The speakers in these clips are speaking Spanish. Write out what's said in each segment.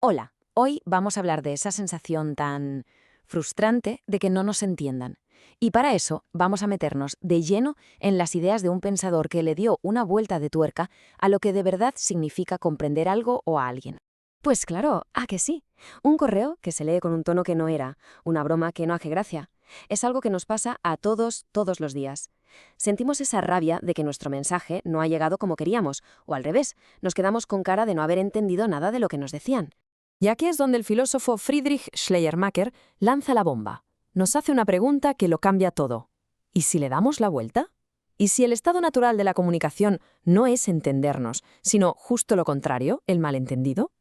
Hola, hoy vamos a hablar de esa sensación tan frustrante de que no nos entiendan. Y para eso vamos a meternos de lleno en las ideas de un pensador que le dio una vuelta de tuerca a lo que de verdad significa comprender algo o a alguien. Pues claro, que sí. Un correo que se lee con un tono que no era, una broma que no hace gracia. Es algo que nos pasa a todos los días. Sentimos esa rabia de que nuestro mensaje no ha llegado como queríamos, o al revés, nos quedamos con cara de no haber entendido nada de lo que nos decían. Y aquí es donde el filósofo Friedrich Schleiermacher lanza la bomba. Nos hace una pregunta que lo cambia todo. ¿Y si le damos la vuelta? ¿Y si el estado natural de la comunicación no es entendernos, sino justo lo contrario, el malentendido?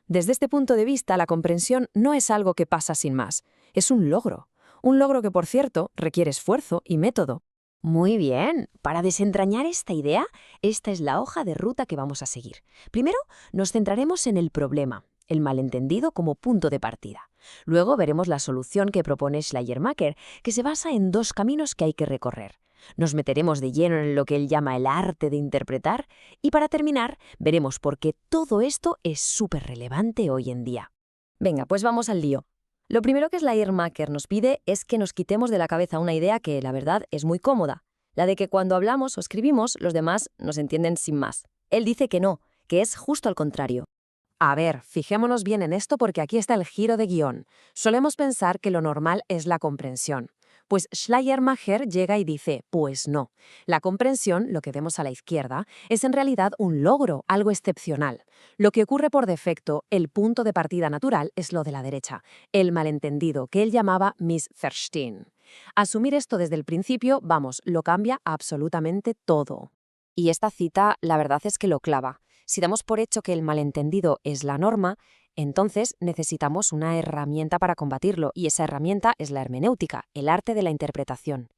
Desde este punto de vista, la comprensión no es algo que pasa sin más, es un logro. Un logro que, por cierto, requiere esfuerzo y método. Muy bien. Para desentrañar esta idea, esta es la hoja de ruta que vamos a seguir. Primero, nos centraremos en el problema, el malentendido como punto de partida. Luego veremos la solución que propone Schleiermacher, que se basa en dos caminos que hay que recorrer. Nos meteremos de lleno en lo que él llama el arte de interpretar y para terminar veremos por qué todo esto es súper relevante hoy en día. Venga, pues vamos al lío. Lo primero que Schleiermacher nos pide es que nos quitemos de la cabeza una idea que, la verdad, es muy cómoda, la de que cuando hablamos o escribimos, los demás nos entienden sin más. Él dice que no, que es justo al contrario. A ver, fijémonos bien en esto porque aquí está el giro de guión. Solemos pensar que lo normal es la comprensión. Pues Schleiermacher llega y dice, pues no. La comprensión, lo que vemos a la izquierda, es en realidad un logro, algo excepcional. Lo que ocurre por defecto, el punto de partida natural, es lo de la derecha, el malentendido, que él llamaba Missverstehen. Asumir esto desde el principio, vamos, lo cambia absolutamente todo. Y esta cita, la verdad es que lo clava. Si damos por hecho que el malentendido es la norma, entonces necesitamos una herramienta para combatirlo, y esa herramienta es la hermenéutica, el arte de la interpretación.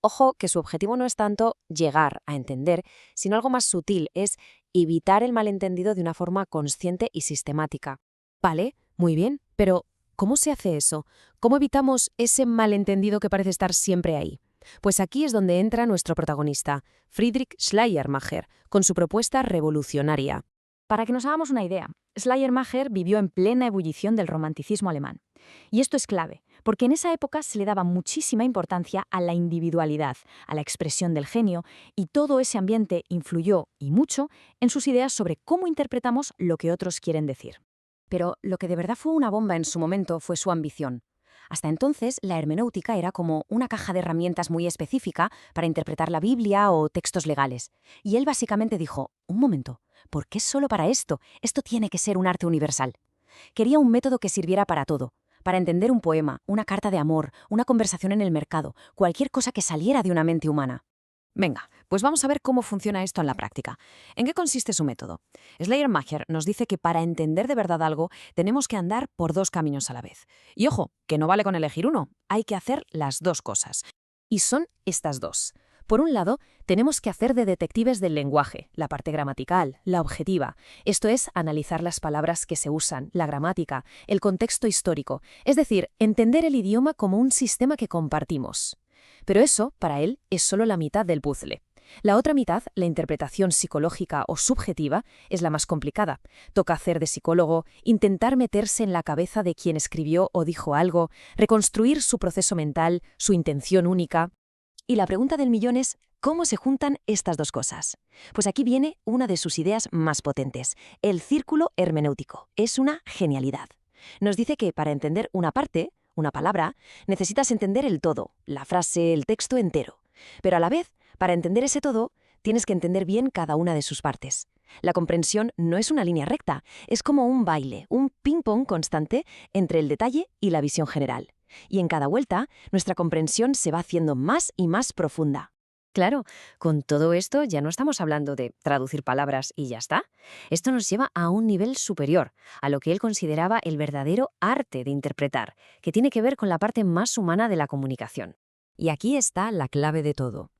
Ojo que su objetivo no es tanto llegar a entender, sino algo más sutil, es evitar el malentendido de una forma consciente y sistemática. Vale, muy bien, pero ¿cómo se hace eso? ¿Cómo evitamos ese malentendido que parece estar siempre ahí? Pues aquí es donde entra nuestro protagonista, Friedrich Schleiermacher, con su propuesta revolucionaria. Para que nos hagamos una idea, Schleiermacher vivió en plena ebullición del romanticismo alemán. Y esto es clave, porque en esa época se le daba muchísima importancia a la individualidad, a la expresión del genio, y todo ese ambiente influyó, y mucho, en sus ideas sobre cómo interpretamos lo que otros quieren decir. Pero lo que de verdad fue una bomba en su momento fue su ambición. Hasta entonces, la hermenéutica era como una caja de herramientas muy específica para interpretar la Biblia o textos legales. Y él básicamente dijo, un momento, ¿por qué solo para esto? Esto tiene que ser un arte universal. Quería un método que sirviera para todo, para entender un poema, una carta de amor, una conversación en el mercado, cualquier cosa que saliera de una mente humana. Venga, pues vamos a ver cómo funciona esto en la práctica. ¿En qué consiste su método? Schleiermacher nos dice que para entender de verdad algo tenemos que andar por dos caminos a la vez. Y ojo, que no vale con elegir uno, hay que hacer las dos cosas. Y son estas dos. Por un lado, tenemos que hacer de detectives del lenguaje, la parte gramatical, la objetiva. Esto es analizar las palabras que se usan, la gramática, el contexto histórico, es decir, entender el idioma como un sistema que compartimos. Pero eso, para él, es solo la mitad del puzzle. La otra mitad, la interpretación psicológica o subjetiva, es la más complicada. Toca hacer de psicólogo, intentar meterse en la cabeza de quien escribió o dijo algo, reconstruir su proceso mental, su intención única. Y la pregunta del millón es, ¿cómo se juntan estas dos cosas? Pues aquí viene una de sus ideas más potentes, el círculo hermenéutico. Es una genialidad. Nos dice que para entender una parte, una palabra, necesitas entender el todo, la frase, el texto entero. Pero a la vez, para entender ese todo, tienes que entender bien cada una de sus partes. La comprensión no es una línea recta, es como un baile, un ping-pong constante entre el detalle y la visión general. Y en cada vuelta, nuestra comprensión se va haciendo más y más profunda. Claro, con todo esto ya no estamos hablando de traducir palabras y ya está. Esto nos lleva a un nivel superior, a lo que él consideraba el verdadero arte de interpretar, que tiene que ver con la parte más humana de la comunicación. Y aquí está la clave de todo.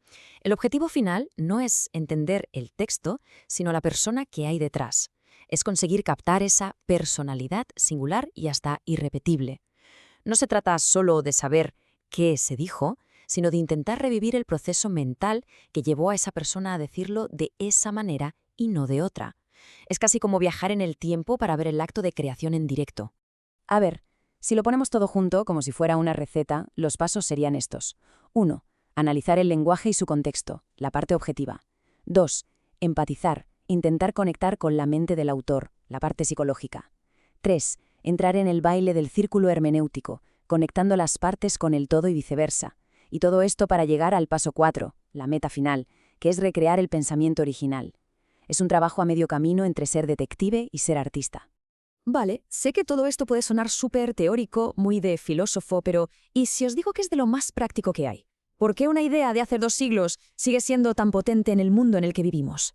El objetivo final no es entender el texto, sino la persona que hay detrás. Es conseguir captar esa personalidad singular y hasta irrepetible. No se trata solo de saber qué se dijo, sino de intentar revivir el proceso mental que llevó a esa persona a decirlo de esa manera y no de otra. Es casi como viajar en el tiempo para ver el acto de creación en directo. A ver, si lo ponemos todo junto, como si fuera una receta, los pasos serían estos. 1. Analizar el lenguaje y su contexto, la parte objetiva. 2. Empatizar, intentar conectar con la mente del autor, la parte psicológica. 3. Entrar en el baile del círculo hermenéutico, conectando las partes con el todo y viceversa. Y todo esto para llegar al paso 4, la meta final, que es recrear el pensamiento original. Es un trabajo a medio camino entre ser detective y ser artista. Vale, sé que todo esto puede sonar súper teórico, muy de filósofo, pero ¿y si os digo que es de lo más práctico que hay? ¿Por qué una idea de hace 2 siglos sigue siendo tan potente en el mundo en el que vivimos?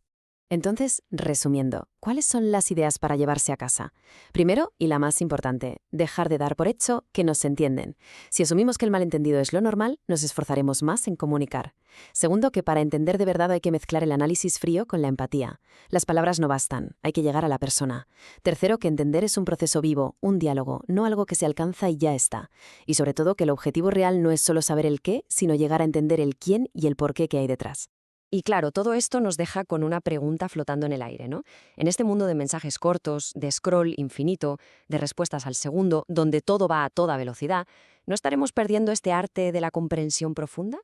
Entonces, resumiendo, ¿cuáles son las ideas para llevarse a casa? Primero, y la más importante, dejar de dar por hecho que nos entienden. Si asumimos que el malentendido es lo normal, nos esforzaremos más en comunicar. Segundo, que para entender de verdad hay que mezclar el análisis frío con la empatía. Las palabras no bastan, hay que llegar a la persona. Tercero, que entender es un proceso vivo, un diálogo, no algo que se alcanza y ya está. Y sobre todo, que el objetivo real no es solo saber el qué, sino llegar a entender el quién y el por qué que hay detrás. Y claro, todo esto nos deja con una pregunta flotando en el aire, ¿no? En este mundo de mensajes cortos, de scroll infinito, de respuestas al segundo, donde todo va a toda velocidad, ¿no estaremos perdiendo este arte de la comprensión profunda?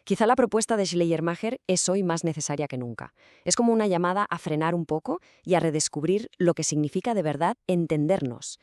Quizá la propuesta de Schleiermacher es hoy más necesaria que nunca. Es como una llamada a frenar un poco y a redescubrir lo que significa de verdad entendernos,